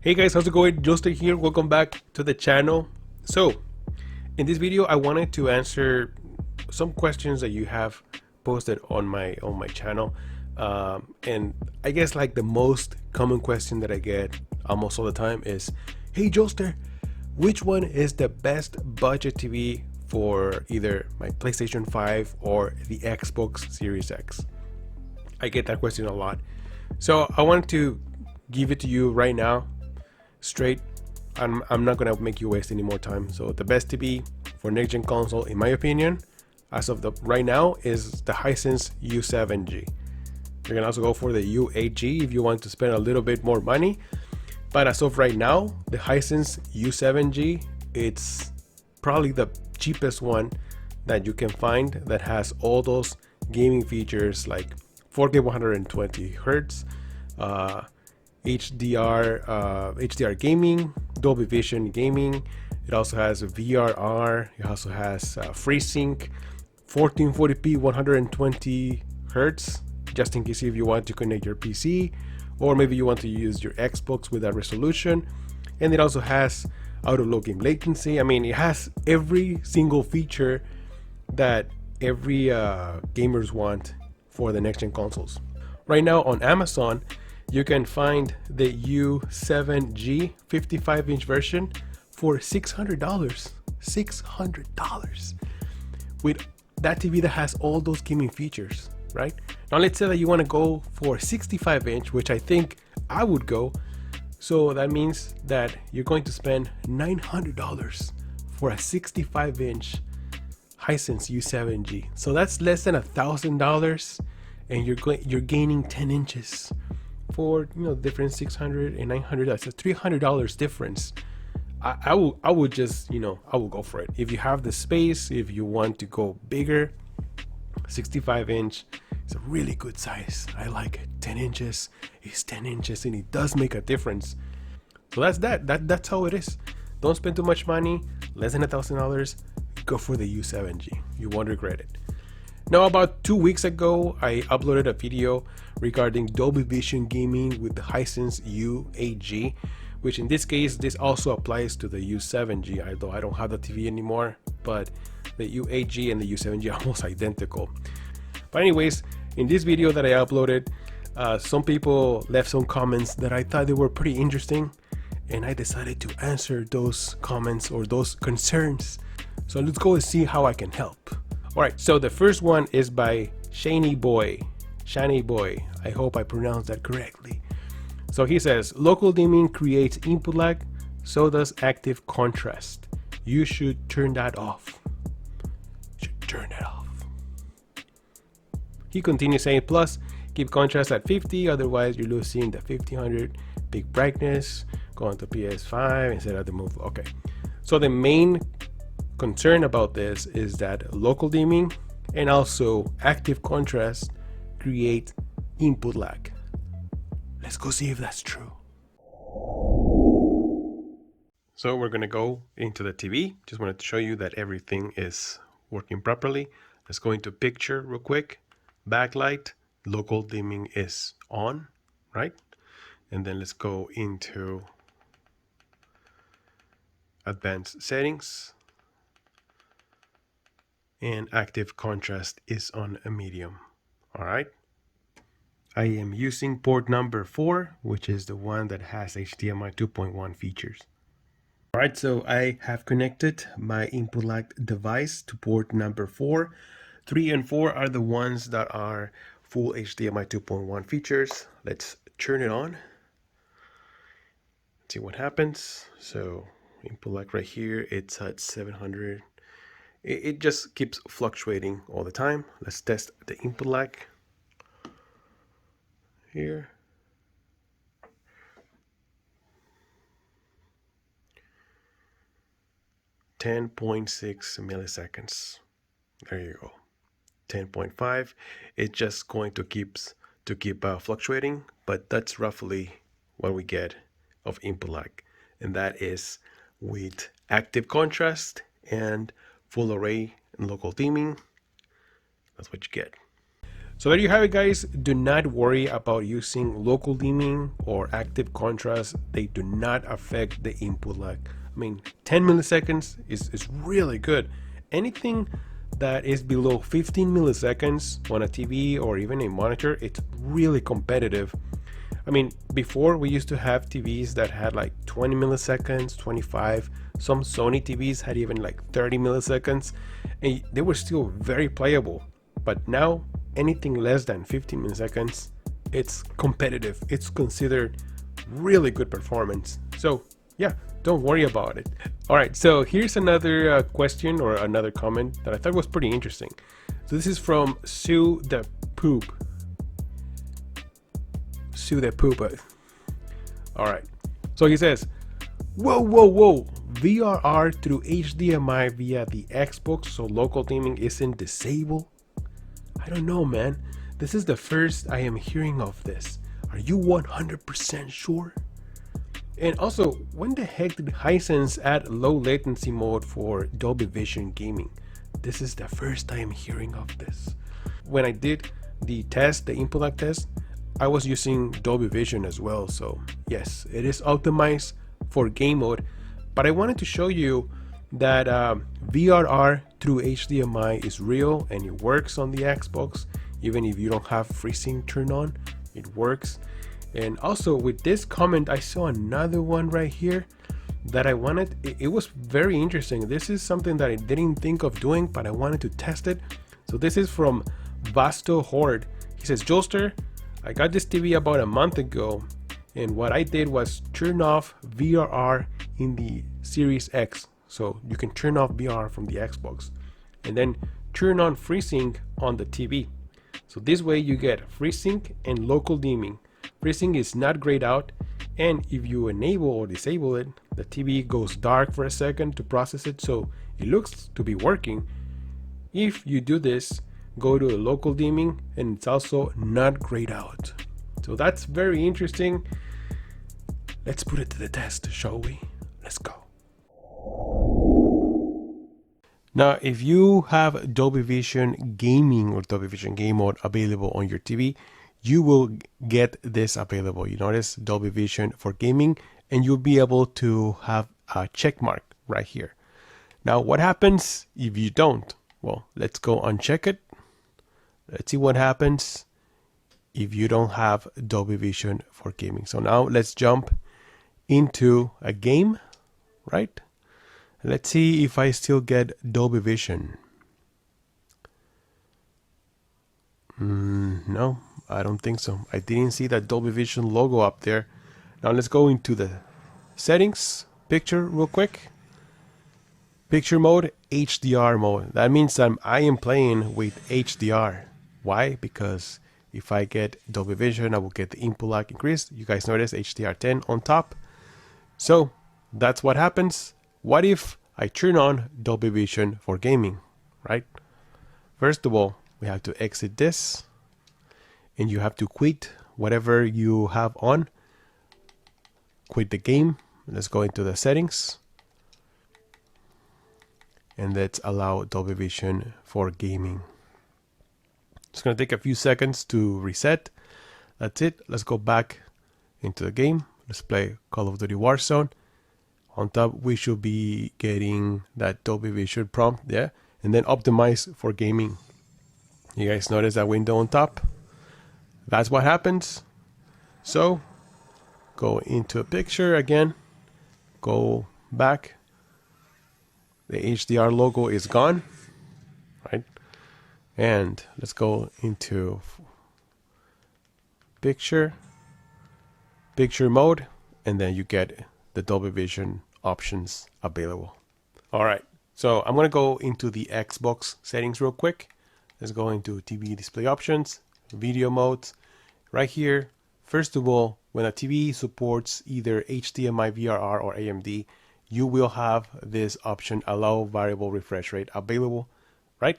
Hey guys, how's it going? Justin here. Welcome back to the channel. So, in this video, I wanted to answer some questions that you have posted on my channel, and I guess like the most common question that I get almost all the time is, "Hey Joster, which one is the best budget TV for either my PlayStation 5 or the Xbox Series X?" I get that question a lot, so I wanted to give it to you right now straight. I'm not gonna make you waste any more time. So the best TV for next gen console, in my opinion, as of the right now, is the Hisense U7G. You can also go for the U8G if you want to spend a little bit more money. But as of right now, the Hisense U7G, it's probably the cheapest one that you can find that has all those gaming features like 4K 120 Hertz, HDR gaming, Dolby Vision gaming. It also has VRR. It also has FreeSync, 1440p 120 Hertz, just in case if you want to connect your PC or maybe you want to use your Xbox with that resolution. And it also has auto low game latency. I mean, it has every single feature that every gamers want for the next gen consoles. Right now on Amazon, you can find the U7G 55-inch version for $600. $600 with that TV that has all those gaming features, right? Now let's say that you want to go for 65-inch, which I think I would go. So that means that you're going to spend $900 for a 65-inch Hisense U7G. So that's less than $1,000, and you're gaining 10 inches for, you know, different $600 and $900. That's a $300 difference. I would just, you know, I will go for it. If you have the space, if you want to go bigger, 65-inch is a really good size. I like it. 10 inches is 10 inches, and it does make a difference. So that's how it is. Don't spend too much money. Less than $1,000. Go for the U7G. You won't regret it. Now, about 2 weeks ago, I uploaded a video regarding Dolby Vision gaming with the Hisense U8G, which in this case, this also applies to the U7G, although I don't have the TV anymore, but the U8G and the U7G are almost identical. But anyways, in this video that I uploaded, some people left some comments that I thought they were pretty interesting, and I decided to answer those comments or those concerns. So let's go and see how I can help. Alright, so the first one is by Shany Boy. I hope I pronounced that correctly. So he says, local dimming creates input lag, so does active contrast. You should turn that off. He continues saying, plus keep contrast at 50, otherwise you're losing the 1500 peak brightness. Go on to PS5 instead of the move. Okay, so the main concern about this is that local dimming and also active contrast create input lag. Let's go see if that's true. So we're gonna go into the TV. Just wanted to show you that everything is working properly. Let's go into picture real quick. Backlight, local dimming is on, right? And then let's go into advanced settings. And active contrast is on a medium. All right. I am using port number 4, which is the one that has HDMI 2.1 features. All right, so I have connected my input lag device to port number 4. 3 and 4 are the ones that are full HDMI 2.1 features. Let's turn it on. See what happens. So input lag right here, it's at 700. It just keeps fluctuating all the time. Let's test the input lag here. .6 milliseconds. There you go. 10.5. It's just going to keep fluctuating, but that's roughly what we get of input lag, and that is with active contrast and full array and local dimming. That's what you get. So there you have it, guys. Do not worry about using local dimming or active contrast. They do not affect the input lag. I mean, 10 milliseconds is really good. Anything that is below 15 milliseconds on a TV or even a monitor, it's really competitive. I mean, before we used to have TVs that had like 20 milliseconds, 25. Some Sony TVs had even like 30 milliseconds, and they were still very playable. But now, anything less than 15 milliseconds, it's competitive. It's considered really good performance. So yeah, don't worry about it. All right, so here's another question or another comment that I thought was pretty interesting. So this is from Sue the Poop. Sue the Poop. All right, so he says, whoa, VRR through HDMI via the Xbox, so local dimming isn't disabled? I don't know, man. This is the first I am hearing of this. Are you 100% sure? And also, when the heck did Hisense add low latency mode for Dolby Vision gaming? This is the first I am hearing of this. When I did the test, the input lag test, I was using Dolby Vision as well. So yes, it is optimized for game mode, but I wanted to show you that VRR through HDMI is real and it works on the Xbox. Even if you don't have FreeSync turned on, it works. And also with this comment, I saw another one right here that I wanted. It was very interesting. This is something that I didn't think of doing, but I wanted to test it. So this is from Vasto Horde. He says, Joelster, I got this TV about a month ago, and what I did was turn off VRR in the Series X. So you can turn off VR from the Xbox and then turn on FreeSync on the TV. So this way you get FreeSync and local dimming. FreeSync is not grayed out, and if you enable or disable it, the TV goes dark for a second to process it, so it looks to be working. If you do this, go to local dimming and it's also not grayed out. So that's very interesting. Let's put it to the test, shall we? Let's go. Now, if you have Dolby Vision Gaming or Dolby Vision Game Mode available on your TV, you will get this available. You notice Dolby Vision for gaming, and you'll be able to have a check mark right here. Now, what happens if you don't? Well, let's go uncheck it. Let's see what happens if you don't have Dolby Vision for gaming. So now let's jump into a game, right? Let's see if I still get Dolby Vision. No, I don't think so. I didn't see that Dolby Vision logo up there. Now let's go into the settings, picture real quick. Picture mode, HDR mode. That means that I am playing with HDR. Why? Because if I get Dolby Vision, I will get the input lag increased. You guys notice HDR10 on top. So that's what happens. What if I turn on Dolby Vision for gaming, right? First of all, we have to exit this, and you have to quit whatever you have on. Quit the game. Let's go into the settings, and let's allow Dolby Vision for gaming. It's going to take a few seconds to reset. That's it. Let's go back into the game. Let's play Call of Duty Warzone. On top, we should be getting that Dolby Vision prompt there, and then optimize for gaming. You guys notice that window on top? That's what happens. So go into a picture again, go back. The HDR logo is gone, right? And let's go into picture mode, and then you get the Dolby Vision options available. All right, so I'm gonna go into the Xbox settings real quick. Let's go into TV display options, video modes. Right here, first of all, when a TV supports either HDMI, VRR, or AMD, you will have this option, allow variable refresh rate, available, right?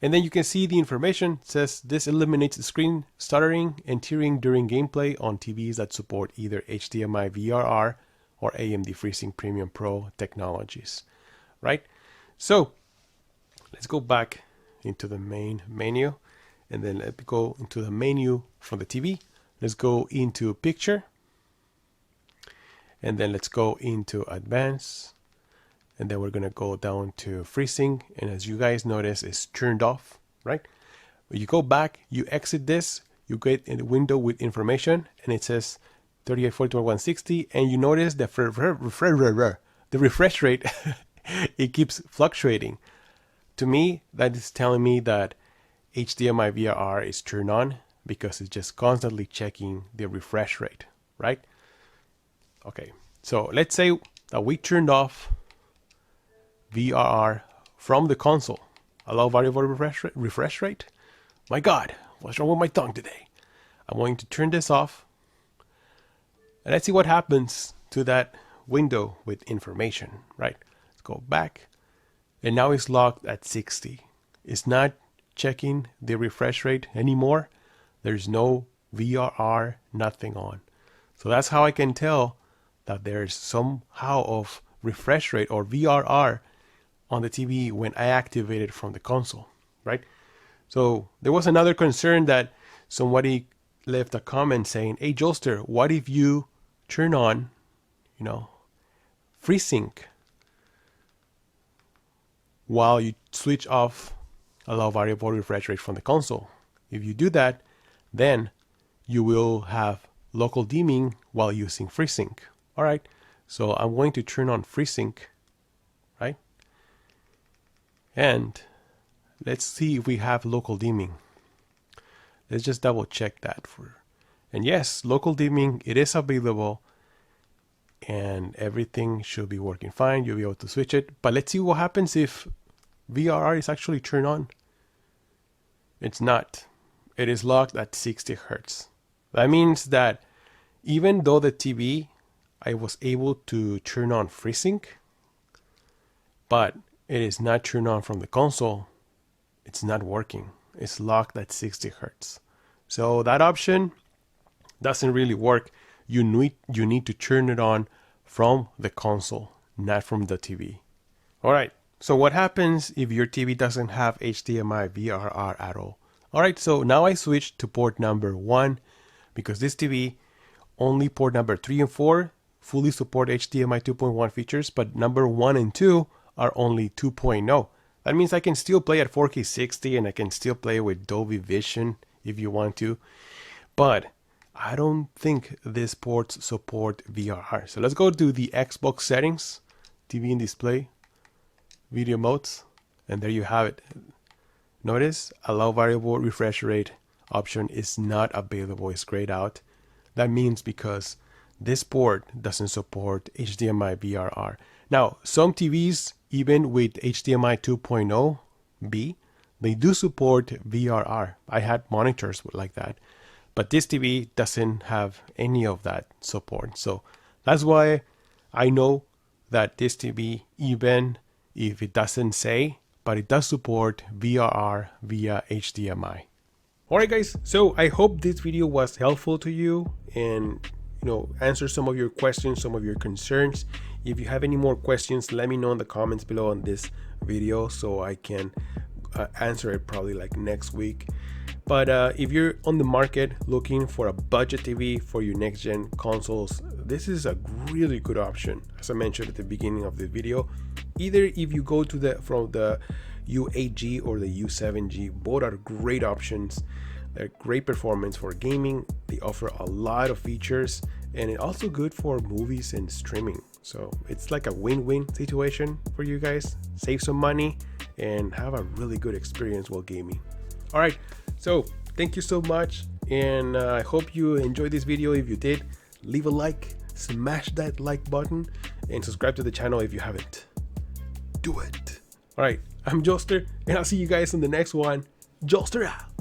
And then you can see the information. It says this eliminates the screen stuttering and tearing during gameplay on TVs that support either HDMI, VRR, or AMD FreeSync Premium Pro technologies, right? So let's go back into the main menu, and then let me go into the menu from the TV. Let's go into picture, and then let's go into advanced, and then we're gonna go down to FreeSync, and as you guys notice, it's turned off, right? When you go back, you exit this, you get in the window with information, and it says 3840x160, and you notice the refresh rate it keeps fluctuating. To me, that is telling me that HDMI VRR is turned on because it's just constantly checking the refresh rate, right? Okay, so let's say that we turned off VRR from the console. Allow variable refresh rate. My God, what's wrong with my tongue today? I'm going to turn this off. And let's see what happens to that window with information, right? Let's go back. And now it's locked at 60. It's not checking the refresh rate anymore. There's no VRR, nothing on. So that's how I can tell that there's somehow of refresh rate or VRR on the TV when I activate it from the console, right? So there was another concern that somebody left a comment saying, hey Joelster, what if you turn on, FreeSync while you switch off allow variable refresh rate from the console? If you do that, then you will have local dimming while using FreeSync. All right, so I'm going to turn on FreeSync, right? And let's see if we have local dimming. Let's just double check that and yes, local dimming, it is available and everything should be working fine. You'll be able to switch it, but let's see what happens if VRR is actually turned on. It's not. It is locked at 60 Hertz. That means that even though the TV, I was able to turn on FreeSync, but it is not turned on from the console, it's not working. It's locked at 60 Hertz. So that option doesn't really work. You need to turn it on from the console, not from the TV. All right. So what happens if your TV doesn't have HDMI VRR at all? All right. So now I switched to port number 1 because this TV only port number 3 and 4 fully support HDMI 2.1 features, but number 1 and 2 are only 2.0. That means I can still play at 4K 60 and I can still play with Dolby Vision if you want to, but I don't think these ports support VRR. So let's go to the Xbox settings, TV and display, video modes, and there you have it. Notice allow variable refresh rate option is not available, it's grayed out. That means because this port doesn't support HDMI VRR. Now, some TVs, even with HDMI 2.0B, they do support VRR. I had monitors like that, but this TV doesn't have any of that support. So that's why I know that this TV, even if it doesn't say, but it does support VRR via HDMI. Alright guys, so I hope this video was helpful to you and answer some of your questions, some of your concerns. If you have any more questions, let me know in the comments below on this video so I can answer it probably like next week. But if you're on the market looking for a budget TV for your next gen consoles, this is a really good option. As I mentioned at the beginning of the video, either if you go to from the U8G or the U7G, both are great options. They're great performance for gaming. They offer a lot of features and it's also good for movies and streaming. So it's like a win-win situation for you guys. Save some money and have a really good experience while gaming. All right, so thank you so much, and I hope you enjoyed this video. If you did, leave a like, smash that like button, and subscribe to the channel if you haven't. Do it. All right, I'm Joelster, and I'll see you guys in the next one. Joelster out.